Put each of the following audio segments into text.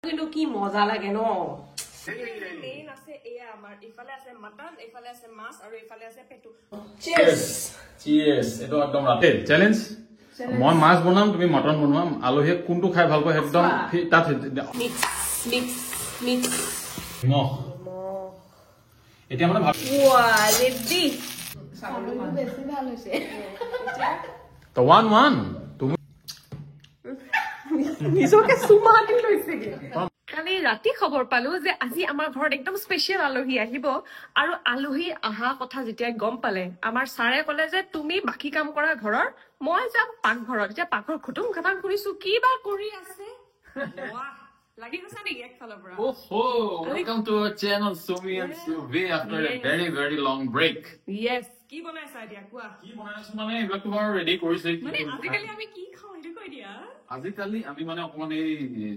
কিন্তু কি মজা লাগে ন মেইন আছে এয়া আমাৰ ইফালে আছে মটন ইফালে আছে মাছ আৰু ইফালে আছে পেটু চিয়াৰ্স চিয়াৰ্স এটো একদম ৰাতে চ্যালেঞ্জ মই মাছ বনাম তুমি মটন বনাম আলহীয়ে কোনটো খাই ভাল পায় একদম তাত মিক্স মিক্স মিক্স নিমখ এতিয়া মানে ভাব ওয়া ৰেডি বেছি ভাল হৈছে তো ওৱান তুমি নিজকে সুমা দি লৈছেগে কালি ৰাতি খবৰ পালো যে আজি আমাৰ ঘৰত একদম স্পেচিয়েল আলহী আহিব আৰু আলহী আহা কথা যেতিয়া গম পালে আমাৰ ছাৰে ক'লে যে তুমি বাকি কাম কৰা ঘৰৰ মই যাম পাকঘৰত এতিয়া পাকঘৰ খুটুম খাটাং কৰিছো কি বা কৰি আছে বাহ লাগি গৈছে নেকি একফালৰ পৰা welcome to our channel Sumi and Suvi after a very long break yes কি বনাইছা এতিয়া কোৱা কি বনাইছো মানে এইবিলাক তোমাৰ ৰেডি কৰিছে মানে আজিকালি আমি কি খাওঁ এইটো কৈ দিয়া আজিকালি আমি মানে অকমান এই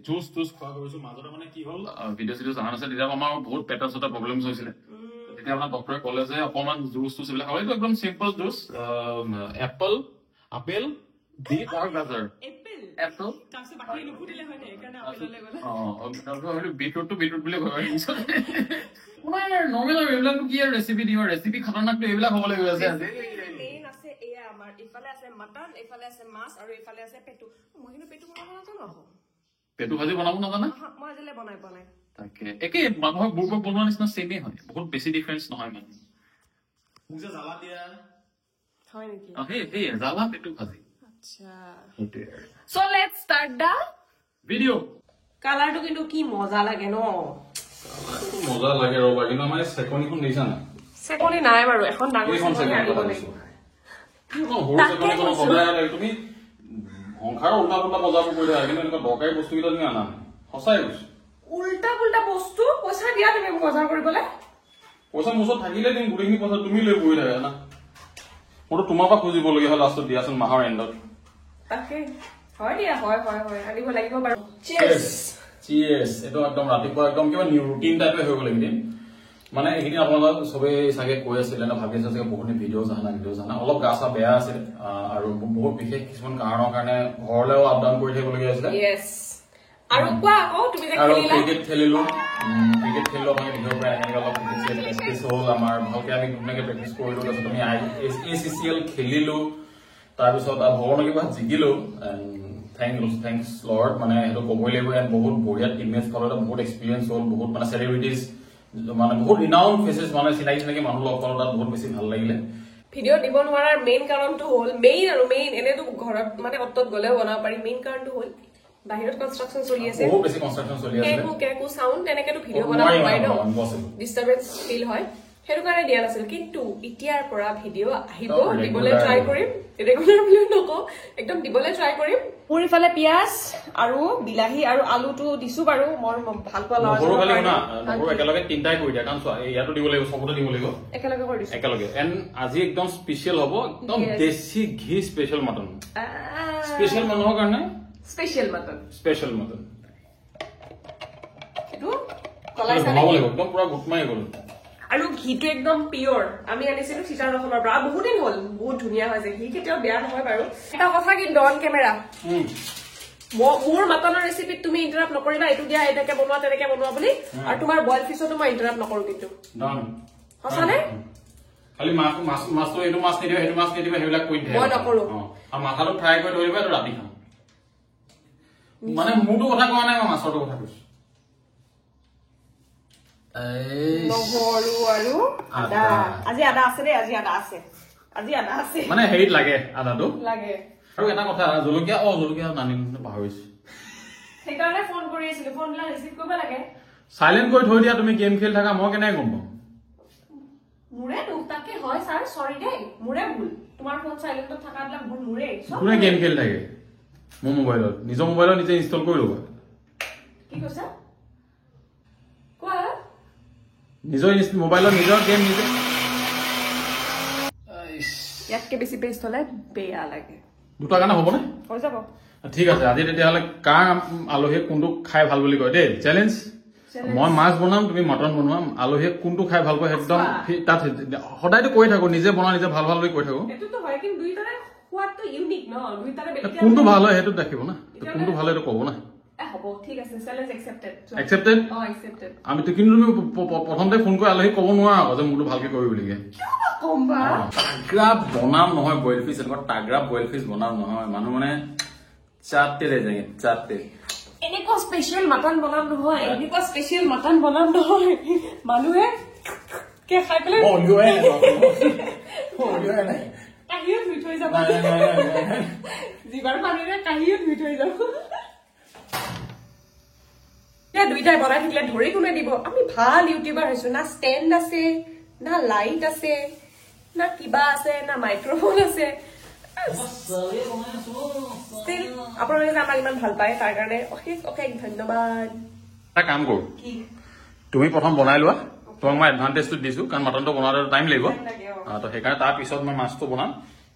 জুচ খোৱা কৰিছো মাজতে মানে কি হ'ল ভিডিঅ' অহা নাছিল তেতিয়া আমাৰ বহুত পেটৰ চটা প্ৰব্লেমছ হৈছিলে তেতিয়া আমাৰ ডক্টৰে ক'লে যে অকমান জুচ এইবিলাক খাব এইটো একদম চিম্পল জুচ এপল আপেল বিট আৰু গাজৰ এপল তাৰপিছত বাকী নুফুটিলে হয় নাই সেইকাৰণে আপেললৈ গ'লে বিটৰুট বুলি কয় তোমাৰ নৰ্মেল আৰু এইবিলাকনো কি আৰু ৰেচিপি দিওঁ ৰেচিপি খাতৰনাকটো এইবিলাক হ'ব লাগিব আছে মেইন আছে এয়া আমাৰ ইফালে আছে মটন ইফালে আছে মাছ আৰু ইফালে আছে পেটু মই কিন্তু পেটু বনাব নাজানো আকৌ পেটু ভাজি বনাব নাজানা মই আজিলৈ বনাই পোৱা নাই তাকে একে মানুহক বুৰ্বক বনোৱা নিচিনা চেমেই হয় বহুত বেছি ডিফাৰেঞ্চ নহয় মানে মোক যে জ্বালা দিয়া হয় নেকি সেই জ্বালা পেটু ভাজি আচ্ছা সেইটোৱে so let's start the video' কালাৰটো কিন্তু কি মজা লাগে ন মজা লাগে ৰবা কিন্তু আমাৰ চেকনিখন দিছা না চেকনি নাই বাৰু এখন ডাঙৰ এইখন চেকনি চেকনি আনিব দিছো লাগিব তুমি সংসাৰ উল্টা পুল্টা বজাৰ কৰি দিয়া কিন্তু এনেকুৱা দৰকাৰী বস্তু কেইটা তুমি আনা নাই সঁচাই কৈছো উল্টা পুল্টা বস্তু পইচা দিয়া তুমি বজাৰ কৰিবলৈ পইচা মোৰ ওচৰত থাকিলে তুমি গোটেইখিনি পইচা তুমি লৈ বহি থাকা না মোৰতো তোমাৰ পৰা খুজিবলগীয়া হ'ল লাষ্টত দিয়াচোন মাহৰ এণ্ডত তাকে হয় দিয়া হয় আনিব লাগিব বাৰু চিয়াৰ্স এটো একদম ৰাতিপুৱা একদম কিবা নিউ ৰুটিন টাইপে হৈ গ'ল এইকেইদিন মানে এইকেইদিন আপোনালোক চবেই চাগে কৈ আছিলে না ভাবি আছে চাগে বহুত ভিডিঅ' জানা অলপ গা চা বেয়া আছিল আৰু বহুত বিশেষ কিছুমান কাৰণৰ কাৰণে ঘৰলৈও আপ ডাউন কৰি থাকিবলগীয়া হৈছিলে আৰু কোৱা আকৌ তুমি যে আৰু খেলিলা ক্ৰিকেট খেলিলো আমি ভিডিঅ' পৰা এনেকৈ অলপ প্ৰেক্টিচ হ'ল আমাৰ ভালকে আমি ধুনীয়াকে প্ৰেক্টিচ কৰিলো তাৰপিছত আমি ACCL খেলিলো তাৰপিছত ভগৱানৰ কিবা জিকিলো থ্যাংকস লৰ্ড মানে সেইটো ক'বই লাগিব এণ্ড বহুত বঢ়িয়া টিমমেটছ পালো বহুত এক্সপিৰিয়েঞ্চ হ'ল বহুত মানে চেলিব্ৰিটিজ মানে বহুত ৰিনাউন ফেচেছ মানে চিনাকি মানুহ লগ পালো তাত বহুত বেছি ভাল লাগিলে ভিডিঅ' দিব নোৱাৰাৰ মেইন কাৰণটো হ'ল মেইন এনেতো ঘৰত মানে অটত গ'লেও বনাব পাৰি মেইন কাৰণটো হ'ল বাহিৰত কনষ্ট্ৰাকচন চলি আছে বহুত বেছি কনষ্ট্ৰাকচন চলি আছে কেকু সাউন্ড তেনেকেতো ভিডিঅ' বনাব নোৱাৰি ন ডিষ্টাৰবেন্স ফিল হয় সেইটো কাৰণে দিয়া নাছিল কিন্তু এতিয়াৰ পৰা ভিডিঅ' আহিব দিবলৈ ট্ৰাই কৰিম ৰেগুলাৰ ভিডিঅ' নকওঁ একদম দিবলৈ ট্ৰাই কৰিম মোৰ ইফালে পিয়াজ আৰু বিলাহী আৰু আলুটো দিছো বাৰু মই ভাল পোৱা নহৰু একেলগে তিনটাই কৰি দিয়া কাৰণ চোৱা ইয়াতো দিব লাগিব চবতে দিব লাগিব একেলগে কৰি দিছো একেলগে এণ্ড আজি একদম স্পেচিয়েল হ'ব একদম দেশী ঘি স্পেচিয়েল মটন স্পেচিয়েল মানুহৰ কাৰণে স্পেচিয়েল মটন এইটো কলাইছা একদম পুৰা গোট মাৰি গ'ল আৰু ঘিটো একদম পিয়ৰ আমি আনিছিলো সীতাৰথনৰ পৰা বহুত দিন হ'ল বহুত ধুনীয়া হৈছে ঘি কেতিয়াও বেয়া নহয় বাৰু এটা কথা কিন্তু অন কেমেৰা মোৰ মটনৰ ৰেচিপিত তুমি ইণ্টাৰাপ্ট নকৰিবা এইটো দিয়া এনেকে বনোৱা তেনেকে বনোৱা বুলি আৰু তোমাৰ বইল ফিছতো মই ইণ্টাৰাপ্ট নকৰো কিন্তু সঁচানে খালি মাছটো এইটো মাছ নিদিবা সেইটো মাছ নিদিবা সেইবিলাক কৈ দিয়ে মই নকৰো আৰু মাথাটো ফ্ৰাই কৰি ধৰিবা আৰু ৰাতি খাম মানে মোৰটো কথা কোৱা নাই মই মাছৰটো কথা কৈছো নহৰু আৰু আদা আজি আদা আছে দেই আজি আদা আছে মানে হেৰিত লাগে আদাটো লাগে আৰু এটা কথা জলকীয়া নানিম পাহৰিছো সেইকাৰণে ফোন কৰি আছিলো ফোন বিলাক ৰিচিভ কৰিব লাগে সাইলেন্ট কৰি থৈ দিয়া তুমি গেম খেলি থাকা মই কেনেকৈ গম পাম মোৰে দুখ তাকে হয় ছাৰ সৰি দেই মোৰে ভুল তোমাৰ ফোন সাইলেন্টত থকাবিলাক ভুল মোৰে কোনে গেম খেলি থাকে মোৰ মোবাইলত নিজৰ মোবাইলত নিজে ইনষ্টল কৰি ল'বা কি কৈছা কোৱা নিজৰ মোবাইলত নিজৰ গেম নিজে ইয়াতকে বেছি পেষ্ট হলে বেয়া লাগে দুটা কাৰণে হ'বনে হৈ যাব ঠিক আছে আজি তেতিয়াহ'লে কাৰ আলহীয়ে কোনটো খাই ভাল বুলি কয় দেই চ্যালেঞ্জ মই মাছ বনাম তুমি মটন বনোৱা আলহীয়ে কোনটো খাই ভাল পায় একদম তাত সদায়তো কৈ থাকো নিজে বনাও নিজে ভাল বুলি কৈ থাকো এইটোতো হয় কিন্তু দুইটাৰে সোৱাদটো ইউনিক ন দুইটাৰে বেলেগ কোনটো ভাল হয় সেইটো দেখিব না কোনটো ভাল হয় এইটো ক'ব না হ'ব ঠিক আছে চেলেঞ্জ একসেপ্টেড একসেপ্টেড একসেপ্টেড আমি তো কিন্তু তুমি প্ৰথমতে ফোন কৰি আলহী ক'ব নোৱাৰা যে মোৰটো ভালকে কৰিবি বুলিকে কম্বা তাগৰা বনাম নহয় বইল ফিছ এনেকুৱা তাগৰা বইল ফিছ বনাম নহয় মানুহ মানে চাটতে ৰে যায় চাটতে এনেকুৱা স্পেচিয়েল মাটন বনাম নহয় এনেকুৱা স্পেচিয়েল মাটন বনাম নহয় মানুহে কে খাই পেলাই কাহিও ধুই থৈ যাব যিবাৰ মানুহে কাহিও ধুই থৈ যাব দুইটাই বনাই থাকিলে ধৰি কোনে দিব আমি ভাল ইউটিউবাৰ হৈছো না ষ্টেণ্ড আছে না লাইট আছে না কিবা আছে না মাইক্ৰফোন আছে আপোনালোকে যে আমাক ইমান ভাল পায় তাৰ কাৰণে অশেষ অশেষ ধন্যবাদ এটা কাম কৰো তুমি প্ৰথম বনাই লোৱা তোমাক মই এডভান্টেজটো দিছো কাৰণ মটনটো বনাওঁতে টাইম লাগিব তো সেইকাৰণে তাৰ পিছত মই মাছটো বনাম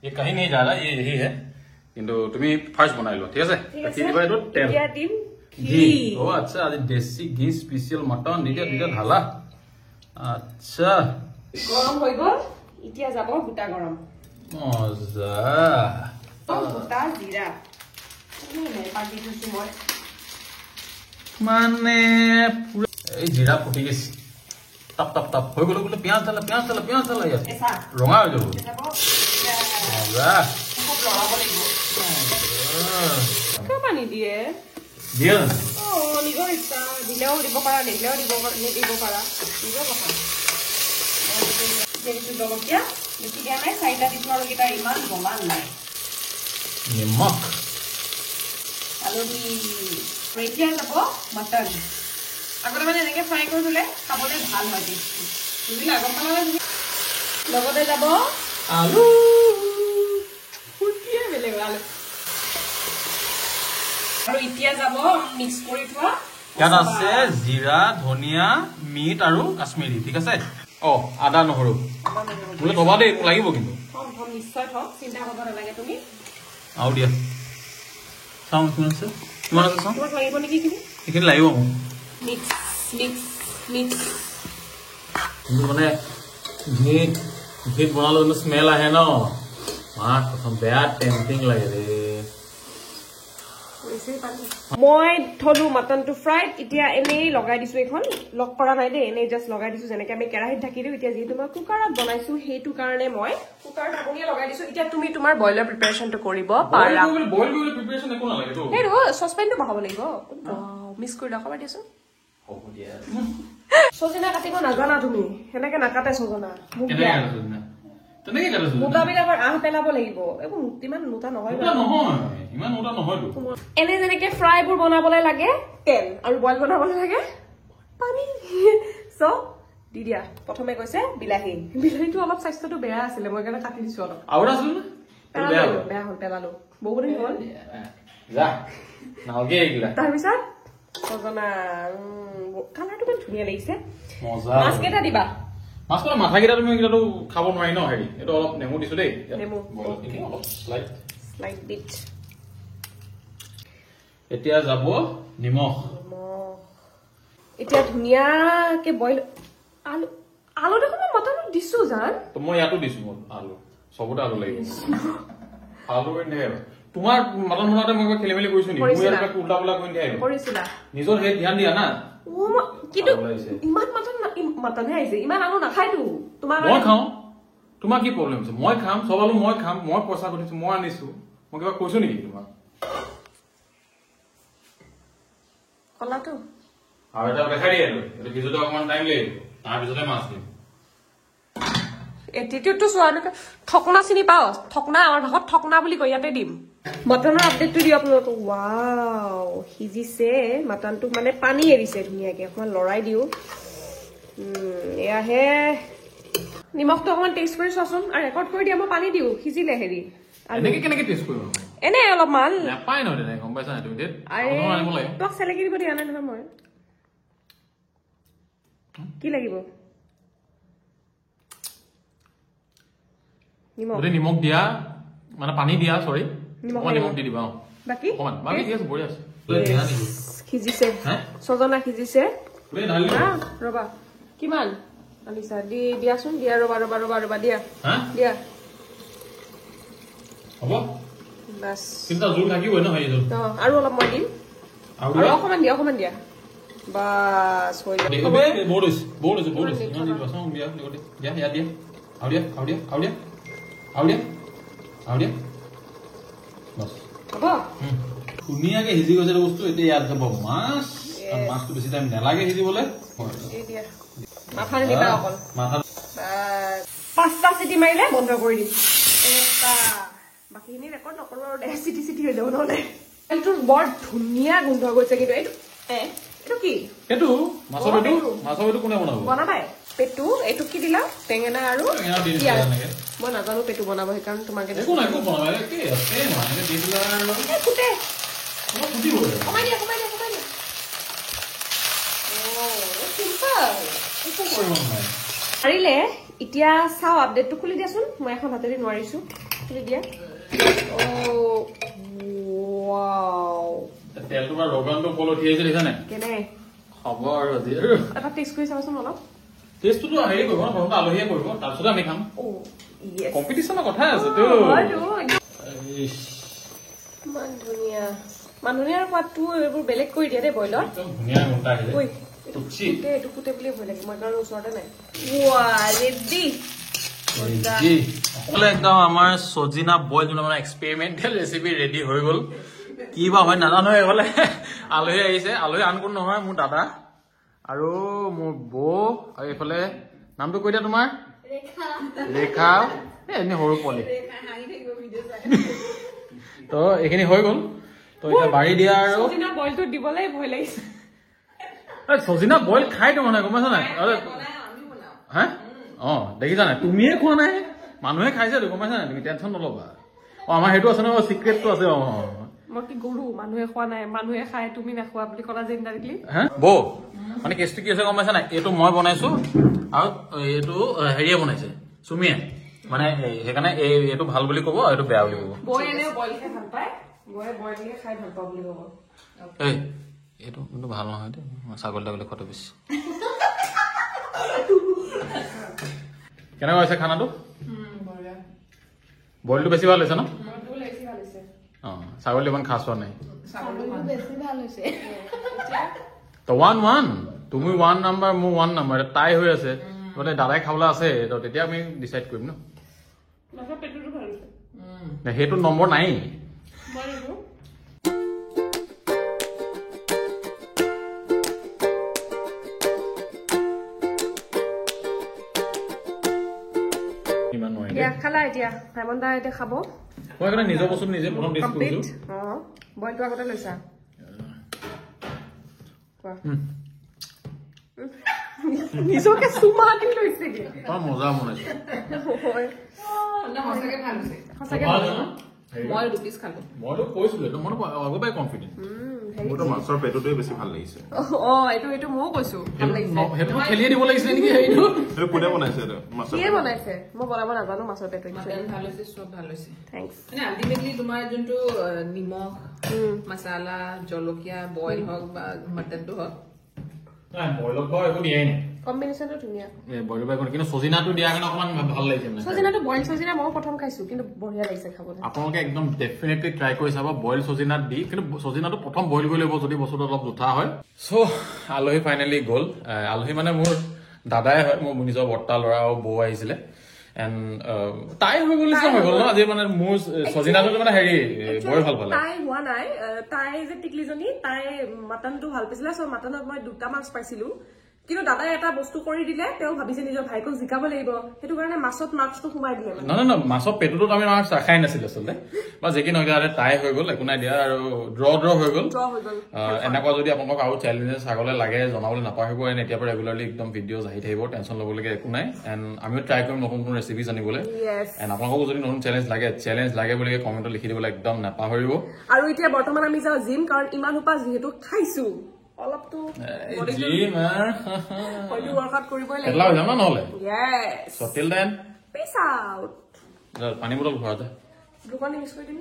এই কাহি নেই যাৰা এই यही है কিন্তু তুমি ফাৰ্ষ্ট বনাই লোৱা ঠিক আছে কি দিবা এইটো তেল দিম ঘি ও আচ্ছা আজি দেশী ঘি স্পেচিয়েল মটন দিকে দিকে ঢালা আচ্ছা গৰম হৈ গ'ল এতিয়া যাব গোটা গৰম মজা গোটা জিৰা পাতি থৈছো মই মানে এই জিৰা ফুটি গৈছে টপ টপ টপ হৈ গ'ল বোলে পিঁয়াজ ঢালা ইয়াত ৰঙা হৈ যাব মজা পানী দিয়ে দিয়া নিজৰ ইচ্ছা দিলেও দিব পাৰা নিদিলেও দিব পাৰা নিজৰ কথা জলকীয়া বেছি দিয়া নাই 4টা দিছো আৰু কেইটা ইমান জমা নাই নিমখ হালধি এতিয়া যাব মটন আগতে মানে এনেকে ফ্ৰাই কৰি দিলে খাবলৈ ভাল হয় টেষ্টটো বুজিলা গম পালা লগতে যাব আলু ফুটিয়ে বেলেগ আলু আৰু এতিয়া যাব মিক্স কৰি থোৱা ইয়াত আছে জিৰা ধনিয়া মিট আৰু কাশ্মীৰী ঠিক আছে আদা নহৰু বোলে থবা দেই লাগিব কিন্তু নিশ্চয় থওক চিন্তা কৰিব নালাগে তুমি আৰু দিয়া চাওঁ কিমান আছে কিমান আছে চাওঁ তোমাক লাগিব নেকি কিনি এইখিনি লাগিব মোক মিক্স মিক্স মিক্স কিন্তু মানে ঘিত বনালে কিন্তু স্মেল আহে ন মাক প্ৰথম বেয়া টেম্পটিং লাগে ৰে মই থলো মটনটো ফ্ৰাইড এতিয়া এনেই লগাই দিছো এখন লক কৰা নাই দেই এনেই জাষ্ট লগাই দিছো যেনেকে আমি কেৰাহীত ঢাকি দিওঁ এতিয়া যিহেতু মই কুকাৰত বনাইছো সেইটো কাৰণে মই কুকাৰ ঢাকনিয়ে লগাই দিছো এতিয়া তুমি তোমাৰ বইলৰ প্ৰিপাৰেচনটো কৰিব পাৰা বইল কৰিলে প্ৰিপাৰেচন একো নালাগে তো সেইটো চচপেনটো বহাব লাগিব মিক্স কৰি ৰাখিবা দিয়াচোন হ'ব দিয়া সজনা কাটিব নাজানা তুমি সেনেকে নাকাটে সজনা মোক দিয়া তেনেকে কাটিছো মোটাবিলাকৰ আহ পেলাব লাগিব এইবোৰ ইমান মোটা নহয় ইমান মোটা নহয়তো এনে যেনেকে ফ্ৰাইবোৰ বনাবলৈ লাগে তেল আৰু বইল বনাবলৈ লাগে পানী চ দি দিয়া প্ৰথমে কৈছে বিলাহীটো অলপ স্বাস্থ্যটো বেয়া আছিলে মই কাৰণে কাটি দিছো অলপ আৰু আছিল না বেয়া হ'ল পেলালো বহুত দিন হ'ল যা নালগে এইগিলা তাৰপিছত সজনা কালাৰটো ইমান ধুনীয়া লাগিছে মজা মাছ কেইটা দিবা মাছ মাথাকেইটা তুমি এইকেইটাতো খাব নোৱাৰি ন হেৰি এইটো অলপ নেমু দিছো দেই নেমু অলপ শ্লাইড বিট এতিয়া যাব নিমখ এতিয়া ধুনীয়াকে বইল আলু দেখোন মই মটনত দিছো জান তো মই ইয়াতো দিছো মোৰ আলু চবতে আলু লাগিব আলু কৰি নাথাকিবা তোমাৰ মটন বনাওঁতে মই খেলি মেলি কৰিছো নেকি মই ইয়াত উল্টা পোল্টা কৰি নাথাকিবা নিজৰ সেই ধ্যান দিয়া না কিন্তু ইমান মটনহে আহিছে ইমান আলু নাখায়তো মই খাওঁ তোমাৰ কি প্ৰব্লেম হৈছে মই খাম চব আলু মই খাম মই পইচা কৰিছো মই আনিছো মই কিবা কৈছো নেকি তোমাক কলাটো আৰু এটা দেখাই দিয়ে এইটো ভিজোতে অকমান টাইম লাগিব তাৰপিছতে মাছ দিম এটিটিউডটো চোৱা ঠকনা চিনি পাও ঠকনা আমাৰ ভাষাত ঠকনা বুলি কয় ইয়াতে দিম মটনৰ আপডেটটো দিওঁ আপোনালোকক ৱাও সিজিছে মটনটো মানে পানী এৰিছে ধুনীয়াকে অকমান লৰাই দিওঁ এয়াহে নিমখটো অকমান টেষ্ট কৰি চোৱাচোন আৰু ৰেকৰ্ড কৰি দিয়া মই পানী দিওঁ সিজিলে হেৰি এনেকে কেনেকে টেষ্ট কৰিব এনে অলপমান নাপায় ন তেনেকে গম পাইছা তুমি দেই তোমাক চেলেকি দিব দিয়া নাই নহয় মই কি লাগিব নিমখ দিয়া মানে পানী দিয়া চৰি নিমখ দি দিবা বাকি বাকি ঠিক আছে বঢ়িয়া আছে সিজিছে সজনা সিজিছে ৰবা কিমান আনিছা দিয়াচোন দিয়া ৰবা দিয়া দিয়া হ'ব বাস কিন্তু জোল থাকিবই ন হেৰি জোল আৰু অলপ মই দিম আৰু আৰু অকমান দিয়া বাস হৈ যাব বহুত হৈছে ইমান দি বাচন দিয়া দিয়া দিয়া দিয়া আৰু দিয়া বাছ হ'ব ধুনীয়াকে সিজি গৈছে বস্তু এতিয়া ইয়াত যাব মাছ মাছটো বেছি টাইম নালাগে সিজিবলৈ এই দিয়া মাথা নিদিবা অকল মাথা পাঁচটা চিটি মাৰিলে বন্ধ কৰি দিম এটা বাকীখিনি ৰেকৰ্ড নকৰো আৰু চিটি হৈ যাব নহ'লে তেলটোৰ বৰ ধুনীয়া গোন্ধ গৈছে কিন্তু এইটো কি সেইটো মাছৰ পেটু কোনে বনাব বনাবাই পেটু এইটো কি দিলা টেঙেনা আৰু মই নাজানো পেটু বনাব সেইকাৰণে তোমাক পাৰিলে এতিয়া চাও আপডেটটো খুলি দিয়াচোন মই এখন হাতেদি নোৱাৰিছো খুলি দিয়া তেলটো বা ৰগানটো কল উঠি আহিছে দেখিছা নাই কেনে হ'ব আৰু এটা টেষ্ট কৰি চাবাচোন অলপ টেষ্টটো হেৰি কৰিব প্ৰথমতে আলহীয়ে কৰিব তাৰপিছতে আমি খাম কম্পিটিশ্যনৰ কথা আছে ইমান ধুনীয়া আৰু সোৱাদটো এইবোৰ বেলেগ কৰি দিয়া দেই বইলৰ ধুনীয়া গোটা আহিছে এইটো ফুটে বুলি ভয় লাগে মই কাৰণ ওচৰতে নাই ৰেডি একদম আমাৰ সজিনা বইল যোনটো মানে এক্সপেৰিমেণ্টেল ৰেচিপি ৰেডি হৈ গ'ল কি বা হয় নাজানো এইফালে আলহী আহিছে আলহী আন কোন নহয় মোৰ দাদা আৰু মোৰ বৌ আৰু এইফালে নামটো কৈ দিয়া তোমাৰ ৰেখা এনে সৰু পোৱালি তো এইখিনি হৈ গ'ল তো এতিয়া বাঢ়ি দিয়া আৰু বইলটো দিবলৈ ভয় লাগিছে সজিনা বইল খাইতো মানে গম পাইছা নাই হা দেখিছা নাই তুমিয়ে খোৱা নাই মানুহে খাইছে গম পাইছা নাই তুমি টেনশ্যন নল'বা আমাৰ সেইটো আছে ন চিক্ৰেটটো আছে মই কি গৰু মানুহে খোৱা নাই মানুহে খাই তুমি নাখোৱা বুলি ক'লা যে ইনডাইৰেক্টলি বৌ মানে কেছটো কি আছে গম পাইছা নাই এইটো মই বনাইছো আৰু এইটো হেৰিয়ে বনাইছে চুমিয়ে মানে সেইকাৰণে এইটো ভাল বুলি ক'ব এইটো বেয়া বুলি ক'ব বৌয়ে এনেও বইল খাই ভাল পায় বৌয়ে বইল খাই ভাল পাওঁ বুলি ক'ব এইটো কিন্তু ভাল নহয় দেই ছাগলী তাগলী খোৱাটো বেছি কেনেকুৱা হৈছে খানাটো বইলটো বেছি ভাল হৈছে ন ছাগলী ইমান খাচ হোৱা নাই তো 1-1 তুমি 1 নাম্বাৰ মোৰ 1 নাম্বাৰ টাই হৈ আছে মানে দাদাই খাবলৈ আছে তো তেতিয়া আমি ডিচাইড কৰিম ন সেইটো নম্বৰ নাই খালা এতিয়া হেমন্ত দা এতিয়া খাব মই কাৰণে নিজৰ বস্তু নিজে প্ৰথম টেষ্ট কৰিছো বইলটো আগতে লৈছা নিজকে চুমা দি লৈছেগে মজা বনাইছে সঁচাকে মই দুপিচ খালো মইতো কৈছিলো এইটো মই আগৰ পৰাই কনফিডেন্ট মোৰতো মাছৰ পেটুটোৱে বেছি ভাল লাগিছে এইটো ময়ো কৈছো ভাল লাগিছে সেইটো খেলিয়ে দিব লাগিছিলে নেকি সেইটো এইটো কোনে বনাইছে এইটো মাছৰ কিয়ে বনাইছে মই বনাব নাজানো মাছৰ পেটু ভাল হৈছে চব ভাল হৈছে থেংকছ মানে আল্টিমেটলি তোমাৰ যোনটো নিমখ মছলা জলকীয়া বইল হওক বা মটনটো হওক বইলত বাৰু একো দিয়াই নাই কম্বিনেশ্যনটো ধুনীয়া বইলৰ পৰা কিন্তু সজিনাটো দিয়াৰ কাৰণে অকমান ভাল লাগিছে সজিনাটো বইল সজিনা মই প্ৰথম খাইছো কিন্তু বঢ়িয়া লাগিছে খাবলৈ আপোনালোকে একদম ডেফিনেটলি ট্ৰাই কৰি চাব বইল সজিনাত দি কিন্তু সজিনাটো প্ৰথম বইল কৰি ল'ব যদি বস্তুটো অলপ জোঠা হয় চ' আলহী ফাইনেলি গ'ল আলহী মানে মোৰ দাদাই হয় মোৰ নিজৰ বৰ্তা ল'ৰা আৰু বৌ আহিছিলে এণ্ড তাই হৈ গ'ল নিচিনা হৈ গ'ল ন আজি মানে মোৰ সজিনাটো মানে হেৰি বৰ ভাল পালে তাই হোৱা নাই তাই যে টিকলিজনী তাই মাটনটো ভাল পাইছিলে চ' মাটনত মই 2টা মাছ পাইছিলো কিন্তু দাদাই এটা বস্তু কৰি দিলে তেওঁ ভাবিছে নিজৰ ভাইকক জিকাব লাগিব সেইটো কাৰণে মাছত মাছটো সোমাই দিলে নহয় মাছৰ পেটুটো আমি মাছ ৰাখাই নাছিলো আচলতে বা যি কি নহয় তাই হৈ গ'ল একো নাই দিয়া আৰু ড্ৰ হৈ গ'ল এনেকুৱা যদি আপোনালোকক আৰু চেলেঞ্জেছ আগলৈ লাগে জনাবলৈ নাপাহৰিব এণ্ড এতিয়াৰ পৰা ৰেগুলাৰলি একদম ভিডিঅ'জ আহি থাকিব টেনশ্যন ল'বলগীয়া একো নাই এণ্ড আমিও ট্ৰাই কৰিম নতুন নতুন ৰেচিপি জানিবলৈ এণ্ড আপোনালোকক যদি নতুন চেলেঞ্জ লাগে বুলি কমেণ্টত লিখি দিবলৈ একদম নাপাহৰিব আৰু এতিয়া বৰ্তমান আমি যাওঁ জিম কাৰণ ইমান সোপা যিহেতু খাইছো অলপতো ৱৰ্কআউট কৰিবই লাগিব নহ'লে পানী বটল ভৰা যায় 2 মিক্স কৰি দিম